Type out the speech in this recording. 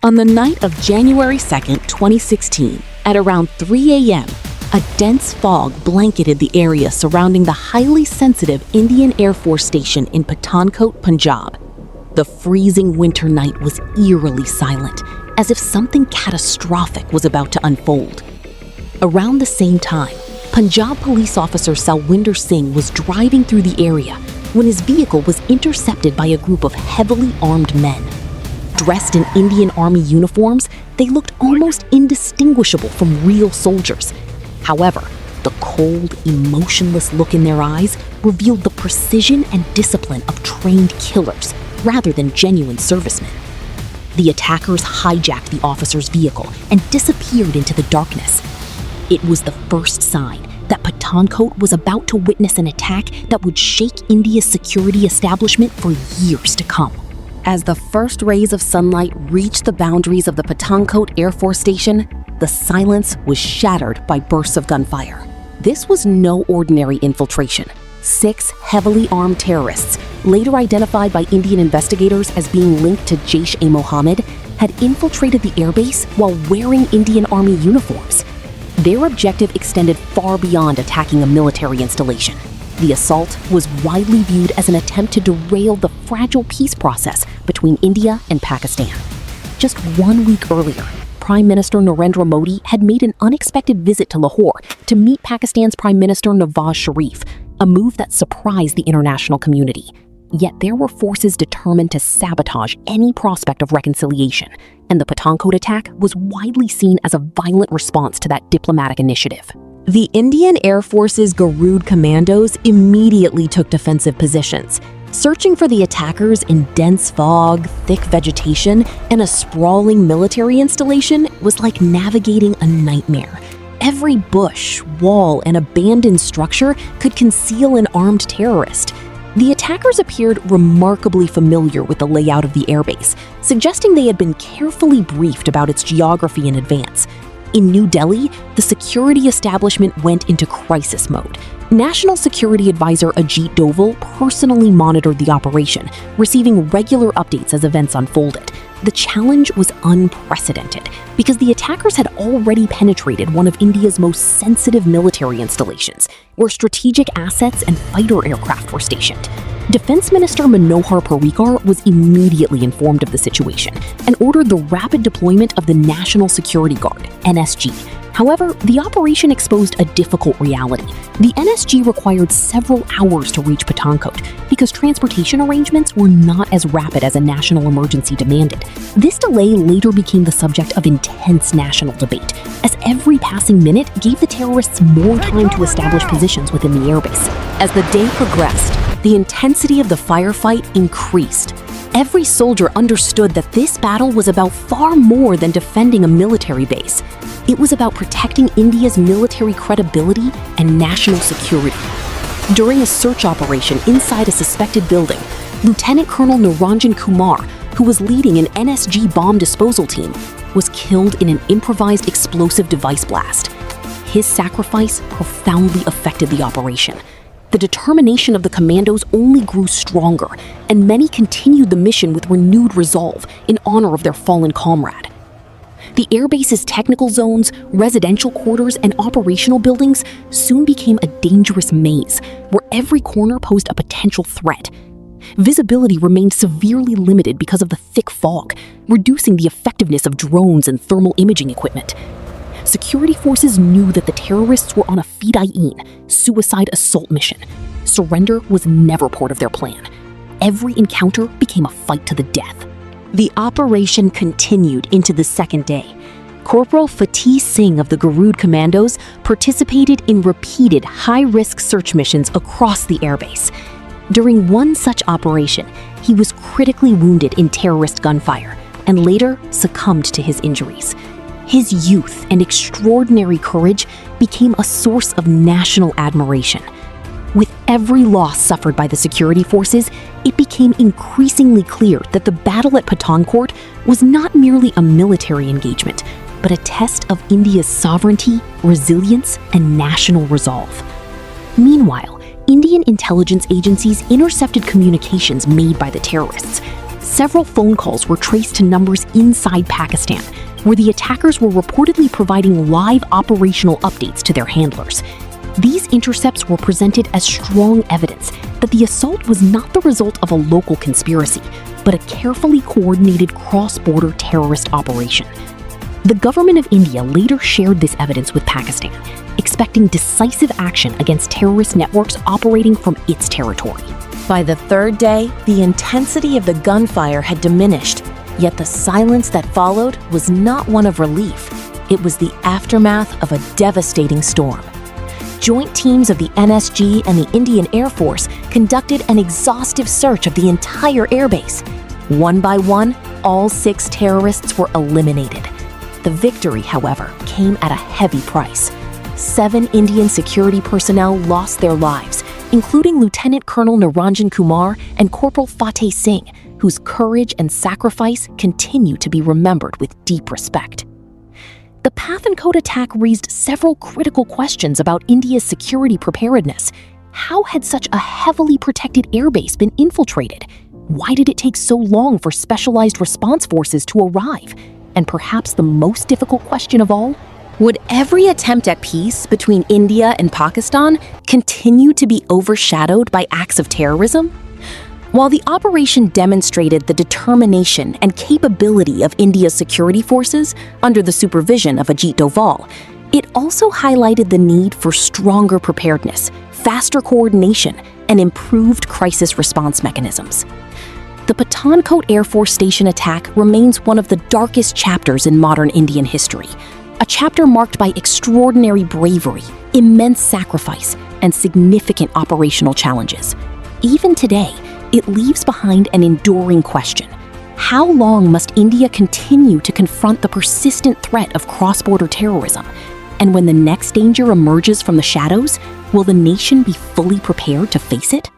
On the night of January 2nd, 2016, at around 3 a.m., a dense fog blanketed the area surrounding the highly sensitive Indian Air Force Station in Pathankot, Punjab. The freezing winter night was eerily silent, as if something catastrophic was about to unfold. Around the same time, Punjab Police officer Salwinder Singh was driving through the area when his vehicle was intercepted by a group of heavily armed men. Dressed in Indian Army uniforms, they looked almost indistinguishable from real soldiers. However, the cold, emotionless look in their eyes revealed the precision and discipline of trained killers rather than genuine servicemen. The attackers hijacked the officer's vehicle and disappeared into the darkness. It was the first sign that Pathankot was about to witness an attack that would shake India's security establishment for years to come. As the first rays of sunlight reached the boundaries of the Pathankot Air Force Station, the silence was shattered by bursts of gunfire. This was no ordinary infiltration. 6 heavily armed terrorists, later identified by Indian investigators as being linked to Jaish-e-Mohammed, had infiltrated the airbase while wearing Indian Army uniforms. Their objective extended far beyond attacking a military installation. The assault was widely viewed as an attempt to derail the fragile peace process between India and Pakistan. Just 1 week earlier, Prime Minister Narendra Modi had made an unexpected visit to Lahore to meet Pakistan's Prime Minister Nawaz Sharif, a move that surprised the international community. Yet there were forces determined to sabotage any prospect of reconciliation, and the Pathankot attack was widely seen as a violent response to that diplomatic initiative. The Indian Air Force's Garud Commandos immediately took defensive positions, searching for the attackers in dense fog, thick vegetation, and a sprawling military installation was like navigating a nightmare. Every bush, wall, and abandoned structure could conceal an armed terrorist. The attackers appeared remarkably familiar with the layout of the airbase, suggesting they had been carefully briefed about its geography in advance. In New Delhi, the security establishment went into crisis mode. National Security Advisor Ajit Doval personally monitored the operation, receiving regular updates as events unfolded. The challenge was unprecedented because the attackers had already penetrated one of India's most sensitive military installations, where strategic assets and fighter aircraft were stationed. Defense Minister Manohar Parrikar was immediately informed of the situation and ordered the rapid deployment of the National Security Guard, NSG. However, the operation exposed a difficult reality. The NSG required several hours to reach Pathankot because transportation arrangements were not as rapid as a national emergency demanded. This delay later became the subject of intense national debate, as every passing minute gave the terrorists more time to establish positions within the airbase. As the day progressed, the intensity of the firefight increased. Every soldier understood that this battle was about far more than defending a military base. It was about protecting India's military credibility and national security. During a search operation inside a suspected building, Lieutenant Colonel Niranjan Kumar, who was leading an NSG bomb disposal team, was killed in an improvised explosive device blast. His sacrifice profoundly affected the operation. The determination of the commandos only grew stronger, and many continued the mission with renewed resolve in honor of their fallen comrade. The airbase's technical zones, residential quarters, and operational buildings soon became a dangerous maze, where every corner posed a potential threat. Visibility remained severely limited because of the thick fog, reducing the effectiveness of drones and thermal imaging equipment. Security forces knew that the terrorists were on a Fidayeen, suicide assault mission. Surrender was never part of their plan. Every encounter became a fight to the death. The operation continued into the second day. Corporal Fateh Singh of the Garud Commandos participated in repeated high-risk search missions across the airbase. During one such operation, he was critically wounded in terrorist gunfire and later succumbed to his injuries. His youth and extraordinary courage became a source of national admiration. With every loss suffered by the security forces, it became increasingly clear that the battle at Pathankot was not merely a military engagement, but a test of India's sovereignty, resilience, and national resolve. Meanwhile, Indian intelligence agencies intercepted communications made by the terrorists. Several phone calls were traced to numbers inside Pakistan, where the attackers were reportedly providing live operational updates to their handlers. These intercepts were presented as strong evidence that the assault was not the result of a local conspiracy, but a carefully coordinated cross-border terrorist operation. The government of India later shared this evidence with Pakistan, expecting decisive action against terrorist networks operating from its territory. By the third day, the intensity of the gunfire had diminished, yet the silence that followed was not one of relief. It was the aftermath of a devastating storm. Joint teams of the NSG and the Indian Air Force conducted an exhaustive search of the entire airbase. One by one, all 6 terrorists were eliminated. The victory, however, came at a heavy price. 7 Indian security personnel lost their lives, including Lieutenant Colonel Niranjan Kumar and Corporal Fateh Singh, whose courage and sacrifice continue to be remembered with deep respect. The Pathankot attack raised several critical questions about India's security preparedness. How had such a heavily protected airbase been infiltrated? Why did it take so long for specialized response forces to arrive? And perhaps the most difficult question of all, would every attempt at peace between India and Pakistan continue to be overshadowed by acts of terrorism? While the operation demonstrated the determination and capability of India's security forces under the supervision of Ajit Doval, it also highlighted the need for stronger preparedness, faster coordination, and improved crisis response mechanisms. The Pathankot Air Force Station attack remains one of the darkest chapters in modern Indian history, a chapter marked by extraordinary bravery, immense sacrifice, and significant operational challenges. Even today, it leaves behind an enduring question. How long must India continue to confront the persistent threat of cross-border terrorism? And when the next danger emerges from the shadows, will the nation be fully prepared to face it?